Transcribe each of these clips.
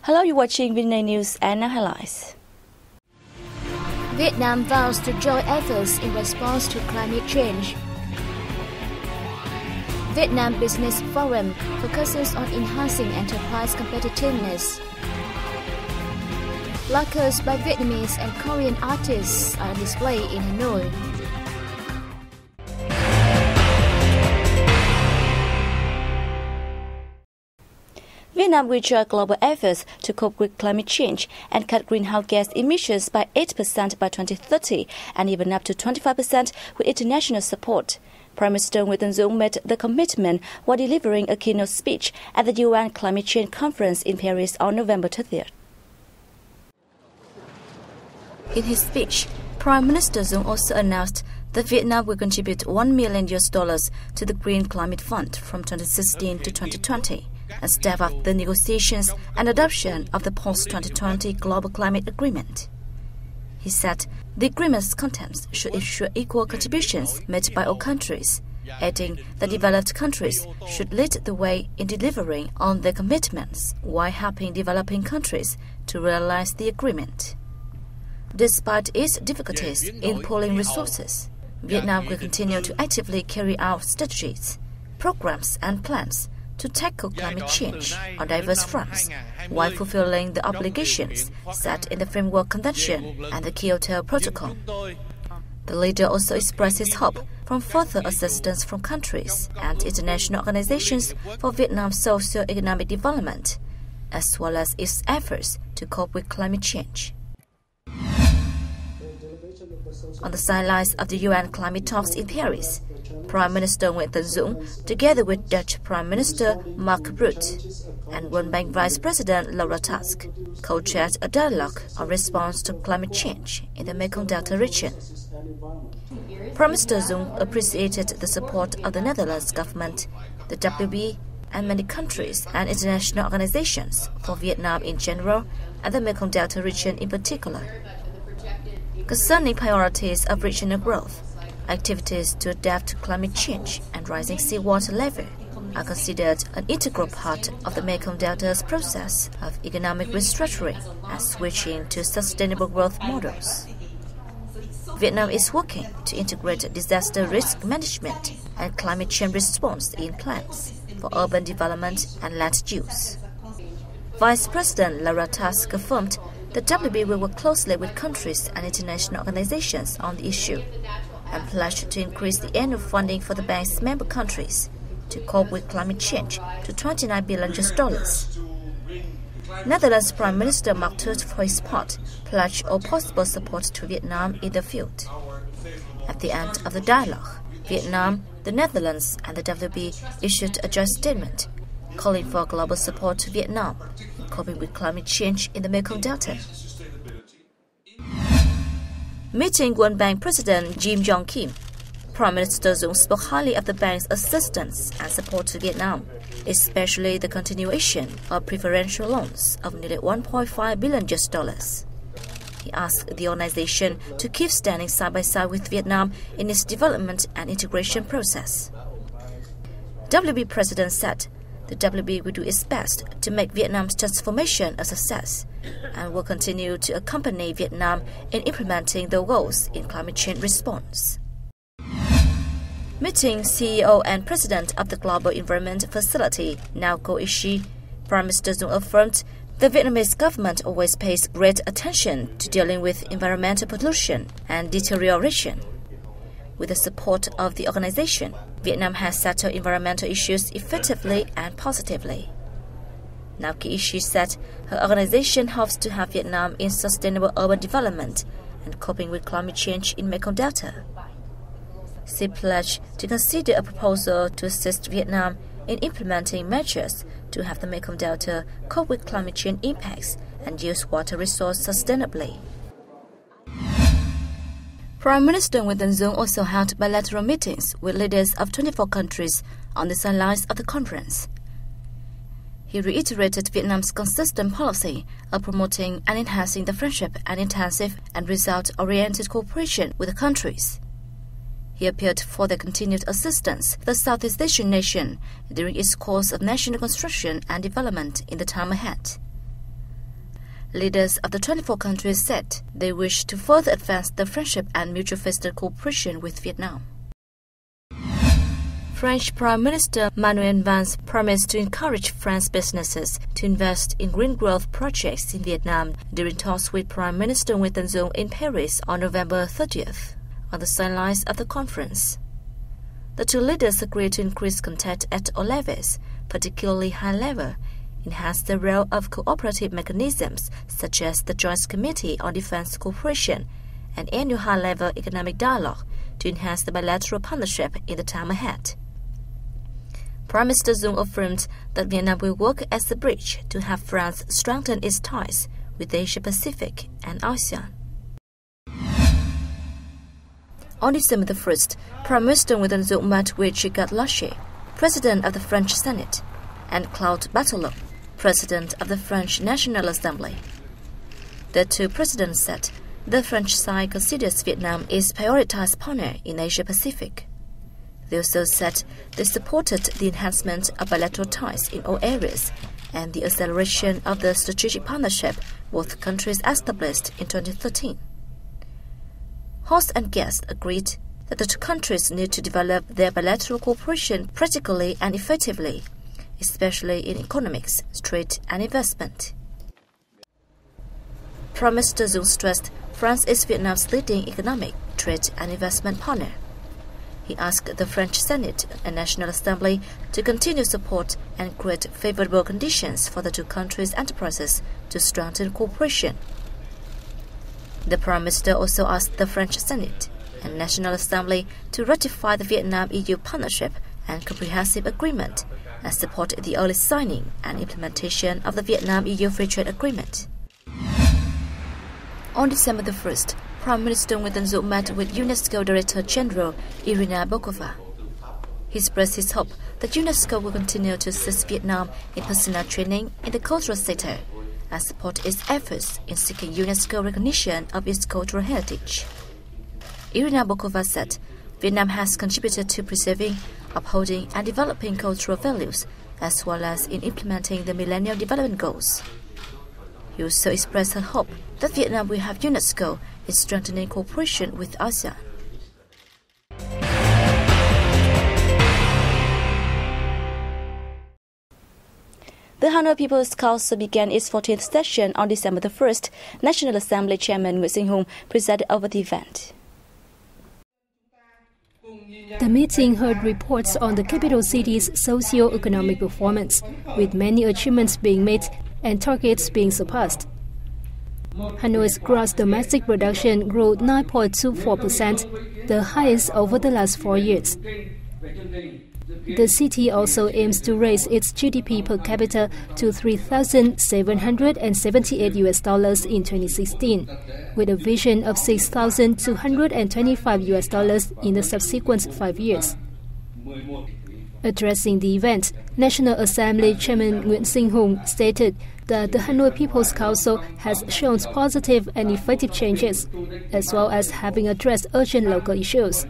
Hello, you're watching VNA News and Highlights. Vietnam vows to join efforts in response to climate change. Vietnam Business Forum focuses on enhancing enterprise competitiveness. Lacquers by Vietnamese and Korean artists are on display in Hanoi. Vietnam will join global efforts to cope with climate change and cut greenhouse gas emissions by 8% by 2030 and even up to 25% with international support. Prime Minister Nguyễn Tấn Dũng made the commitment while delivering a keynote speech at the UN Climate Change Conference in Paris on November 30th. In his speech, Prime Minister Dũng also announced that Vietnam will contribute $1 million to the Green Climate Fund from 2016 to 2020 and step up the negotiations and adoption of the post-2020 Global Climate Agreement. He said the agreement's contents should ensure equal contributions made by all countries, adding that developed countries should lead the way in delivering on their commitments while helping developing countries to realize the agreement. Despite its difficulties in pooling resources, Vietnam will continue to actively carry out strategies, programs and plans to tackle climate change on diverse fronts, while fulfilling the obligations set in the Framework Convention and the Kyoto Protocol. The leader also expressed his hope for further assistance from countries and international organizations for Vietnam's socio-economic development, as well as its efforts to cope with climate change. On the sidelines of the UN climate talks in Paris, Prime Minister Nguyễn Tấn Dũng, together with Dutch Prime Minister Mark Rutte and World Bank Vice President Laura Tusk, co-chaired a dialogue on response to climate change in the Mekong Delta region. Prime Minister Dũng appreciated the support of the Netherlands government, the WB, and many countries and international organizations for Vietnam in general and the Mekong Delta region in particular. Concerning priorities of regional growth, activities to adapt to climate change and rising seawater level are considered an integral part of the Mekong Delta's process of economic restructuring and switching to sustainable growth models. Vietnam is working to integrate disaster risk management and climate change response in plans for urban development and land use. Vice President Laura Tusk confirmed the WB will work closely with countries and international organizations on the issue and pledged to increase the annual funding for the bank's member countries to cope with climate change to $29 billion. Netherlands Prime Minister Mark Rutte, for his part, pledged all possible support to Vietnam in the field. At the end of the dialogue, Vietnam, the Netherlands, and the WB issued a joint statement calling for global support to Vietnam in coping with climate change in the Mekong Delta. Meeting World Bank President Jim Yong Kim, Prime Minister Dũng spoke highly of the bank's assistance and support to Vietnam, especially the continuation of preferential loans of nearly $1.5 billion. He asked the organization to keep standing side by side with Vietnam in its development and integration process. WB President said the WB will do its best to make Vietnam's transformation a success and will continue to accompany Vietnam in implementing the goals in climate change response. Meeting CEO and President of the Global Environment Facility, Ngo Ishi, Prime Minister Dũng affirmed the Vietnamese government always pays great attention to dealing with environmental pollution and deterioration. With the support of the organization, Vietnam has settled environmental issues effectively and positively. Ngo Ishi said her organization hopes to have Vietnam in sustainable urban development and coping with climate change in Mekong Delta. She pledged to consider a proposal to assist Vietnam in implementing measures to have the Mekong Delta cope with climate change impacts and use water resources sustainably. Prime Minister Nguyễn Tấn Dũng also held bilateral meetings with leaders of 24 countries on the sidelines of the conference. He reiterated Vietnam's consistent policy of promoting and enhancing the friendship and intensive and result-oriented cooperation with the countries. He appealed for the continued assistance to the Southeast Asian nation during its course of national construction and development in the time ahead. Leaders of the 24 countries said they wish to further advance the friendship and mutual-faceted cooperation with Vietnam. French Prime Minister Manuel Valls promised to encourage French businesses to invest in green growth projects in Vietnam during talks with Prime Minister Nguyễn Tấn Dũng in Paris on November 30th, on the sidelines of the conference. The two leaders agreed to increase contact at all levels, particularly high level, enhance the role of cooperative mechanisms such as the Joint Committee on Defense Cooperation and annual high-level economic dialogue to enhance the bilateral partnership in the time ahead. Prime Minister Dũng affirmed that Vietnam will work as a bridge to have France strengthen its ties with Asia-Pacific and ASEAN. On December 1st, Prime Minister Nguyễn Tấn Dũng met with Gilles Lachet, President of the French Senate, and Claude Barthelot, President of the French National Assembly. The two presidents said the French side considers Vietnam its prioritized partner in Asia-Pacific. They also said they supported the enhancement of bilateral ties in all areas and the acceleration of the strategic partnership both countries established in 2013. Host and guest agreed that the two countries need to develop their bilateral cooperation practically and effectively, especially in economics, trade and investment. Prime Minister Dũng stressed France is Vietnam's leading economic, trade and investment partner. He asked the French Senate and National Assembly to continue support and create favorable conditions for the two countries' enterprises to strengthen cooperation. The Prime Minister also asked the French Senate and National Assembly to ratify the Vietnam-EU Partnership and Comprehensive Agreement and support the early signing and implementation of the Vietnam-EU Free Trade Agreement. On December 1st, Prime Minister Nguyễn Tấn Dũng met with UNESCO Director General Irina Bokova. He expressed his hope that UNESCO will continue to assist Vietnam in personnel training in the cultural sector and support its efforts in seeking UNESCO recognition of its cultural heritage. Irina Bokova said Vietnam has contributed to preserving, upholding and developing cultural values as well as in implementing the Millennium Development Goals. He also expressed her hope that Vietnam will have UNESCO in strengthening cooperation with ASEAN. The Hanoi People's Council began its 14th session on December 1st. National Assembly Chairman Nguyễn Sinh Hùng presided over the event. The meeting heard reports on the capital city's socio-economic performance, with many achievements being made and targets being surpassed. Hanoi's gross domestic production grew 9.24%, the highest over the last 4 years. The city also aims to raise its GDP per capita to $3,778 in 2016, with a vision of $6,225 in the subsequent 5 years. Addressing the event, National Assembly Chairman Nguyễn Sinh Hùng stated that the Hanoi People's Council has shown positive and effective changes, as well as having addressed urgent local issues.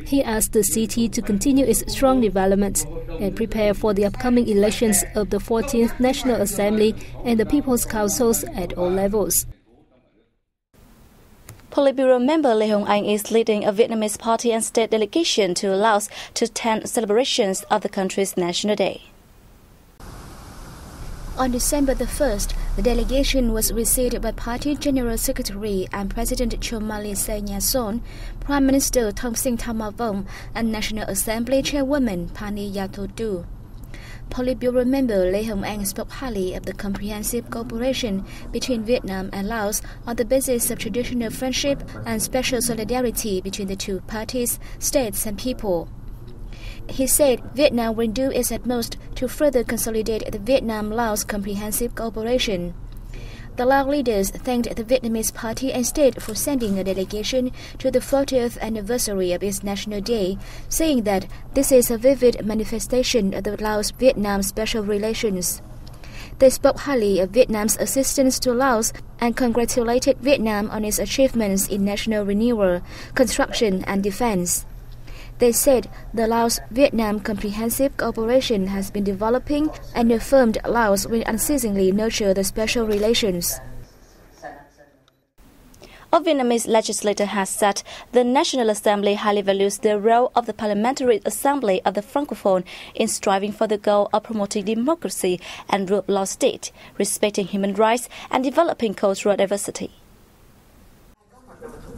He asked the city to continue its strong development and prepare for the upcoming elections of the 14th National Assembly and the People's Councils at all levels. Politburo member Lê Hồng Anh is leading a Vietnamese party and state delegation to Laos to attend celebrations of the country's National Day. On December 1st, the delegation was received by Party General Secretary and President Chomali Senyason, Prime Minister Thongsin Thamavong, and National Assembly Chairwoman Pani Yathotu. Politburo member Lê Hồng Anh spoke highly of the comprehensive cooperation between Vietnam and Laos on the basis of traditional friendship and special solidarity between the two parties, states, and people. He said Vietnam will do its utmost to further consolidate the Vietnam-Laos comprehensive cooperation. The Lao leaders thanked the Vietnamese party and state for sending a delegation to the 40th anniversary of its National Day, saying that this is a vivid manifestation of the Laos-Vietnam special relations. They spoke highly of Vietnam's assistance to Laos and congratulated Vietnam on its achievements in national renewal, construction, and defense. They said the Laos-Vietnam Comprehensive Cooperation has been developing and affirmed Laos will unceasingly nurture the special relations. A Vietnamese legislator has said the National Assembly highly values the role of the Parliamentary Assembly of the Francophone in striving for the goal of promoting democracy and rule of law state, respecting human rights and developing cultural diversity.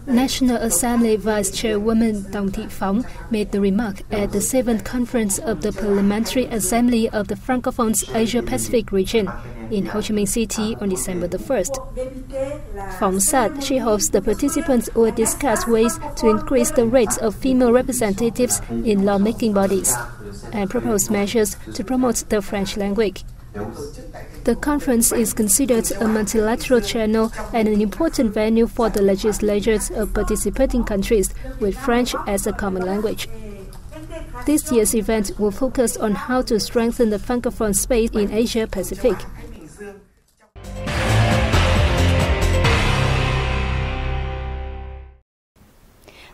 National Assembly Vice Chairwoman Dong Thị Phóng made the remark at the 7th Conference of the Parliamentary Assembly of the Francophones Asia-Pacific region in Ho Chi Minh City on December the 1st. Phóng said she hopes the participants will discuss ways to increase the rates of female representatives in lawmaking bodies and propose measures to promote the French language. The conference is considered a multilateral channel and an important venue for the legislatures of participating countries with French as a common language. This year's event will focus on how to strengthen the Francophone space in Asia-Pacific.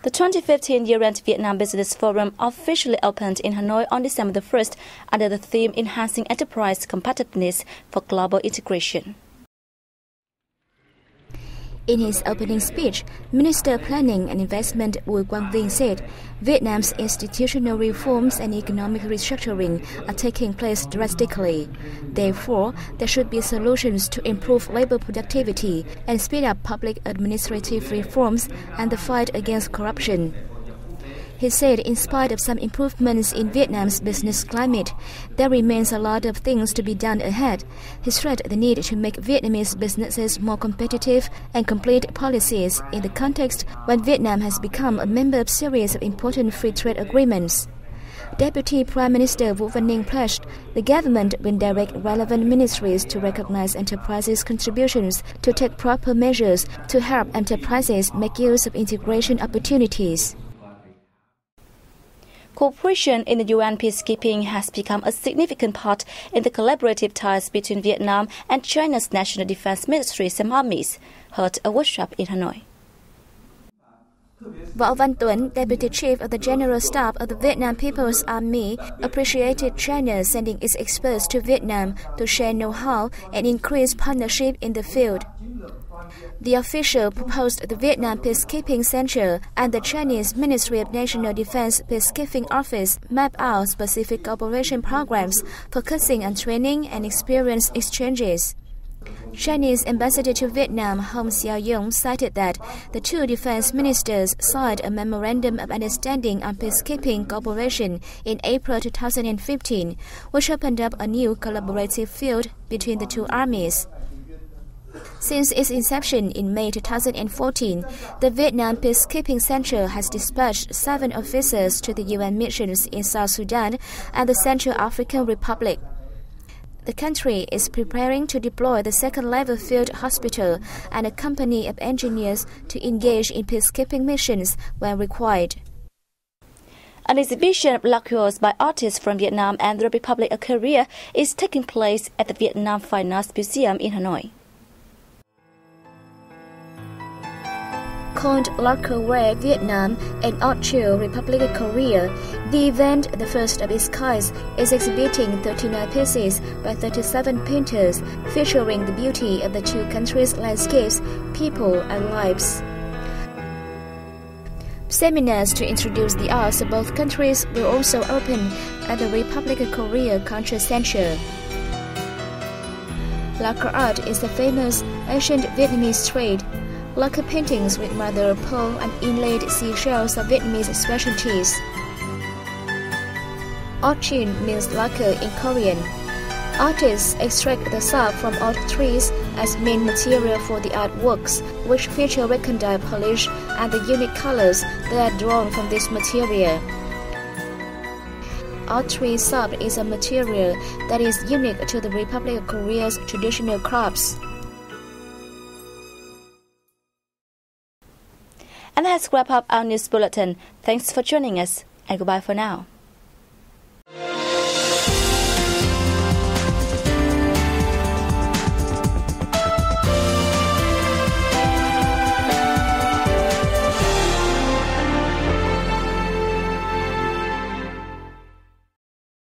The 2015 year-end Vietnam Business Forum officially opened in Hanoi on December the 1st under the theme Enhancing Enterprise Competitiveness for Global Integration. In his opening speech, Minister of Planning and Investment Wu Quang Vinh said Vietnam's institutional reforms and economic restructuring are taking place drastically. Therefore, there should be solutions to improve labor productivity and speed up public administrative reforms and the fight against corruption. He said in spite of some improvements in Vietnam's business climate, there remains a lot of things to be done ahead. He stressed the need to make Vietnamese businesses more competitive and complete policies in the context when Vietnam has become a member of a series of important free trade agreements. Deputy Prime Minister Vũ Văn Ninh pledged the government will direct relevant ministries to recognize enterprises' contributions to take proper measures to help enterprises make use of integration opportunities. Cooperation in the UN peacekeeping has become a significant part in the collaborative ties between Vietnam and China's National Defense Ministries and armies, held a workshop in Hanoi. Võ Văn Tuấn, Deputy Chief of the General Staff of the Vietnam People's Army, appreciated China sending its experts to Vietnam to share know-how and increase partnership in the field. The official proposed the Vietnam Peacekeeping Center and the Chinese Ministry of National Defense Peacekeeping Office map out specific cooperation programs focusing on training and experience exchanges. Chinese ambassador to Vietnam Hong Xiaoyong cited that the two defense ministers signed a memorandum of understanding on peacekeeping cooperation in April 2015, which opened up a new collaborative field between the two armies. Since its inception in May 2014, the Vietnam Peacekeeping Center has dispatched 7 officers to the UN missions in South Sudan and the Central African Republic. The country is preparing to deploy the second-level field hospital and a company of engineers to engage in peacekeeping missions when required. An exhibition of lacquers by artists from Vietnam and the Republic of Korea is taking place at the Vietnam Fine Arts Museum in Hanoi. Called Lacquerware Vietnam and Art Show Republic of Korea, the event, the first of its kind, is exhibiting 39 pieces by 37 painters, featuring the beauty of the two countries' landscapes, people, and lives. Seminars to introduce the arts of both countries will also open at the Republic of Korea Culture Center. Lacquer art is a famous ancient Vietnamese trade. Lacquer paintings with mother of pearl and inlaid seashells are Vietnamese specialties. Orchin means lacquer in Korean. Artists extract the sap from oak trees as main material for the artworks, which feature recondite polish and the unique colors that are drawn from this material. Oak tree sap is a material that is unique to the Republic of Korea's traditional crafts. And that's wrap up our news bulletin. Thanks for joining us, and goodbye for now.